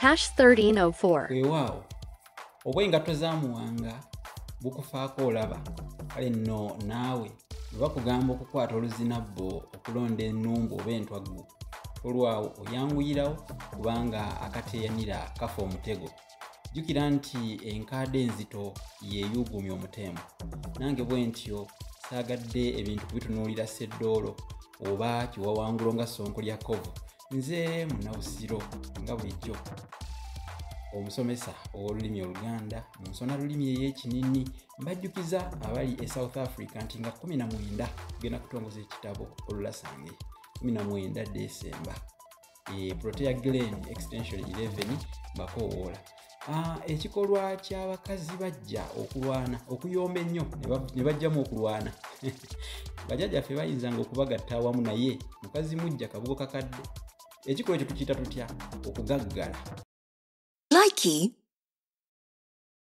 #1304. Weewaawo obw'engatto za Muwanga bukufaako olaba kale nno naawe bwe bakugamba okukwata oluzinabbo okulonda ennumbu oba entwaggu olwawo oyanguyirawo kubanga akateeyanira kafa omutego. Jjukira nti enkaada enzito yeeyuugumya omutemu. Nange bwe ntyo saagadde ebintu kubitunuulira sseddoolo oba kiwawangulo nga ssonko lya kkovu. Nze Munnabusiro nga bulijjo omusomesa ow'olulimi Oluganda mu nsona lulimi ey'Ekinini. Mbajjukiza abali e South Africa nti nga 19 tugenda kutongoza ekitabo Olulasange 19 Desemba. Protea Glen Extension 11 bakoowoola. Ekikolwa ky'abakazi bajja okulwana okuyomba ennyo ne bajjamu okulwana. Bajjajjaffe bayinzanga okubagatta awamu naye mukazi mujja kabugo kakadde. Ekikolwa ekyo tukiyita tutya? Okugaggala. Likey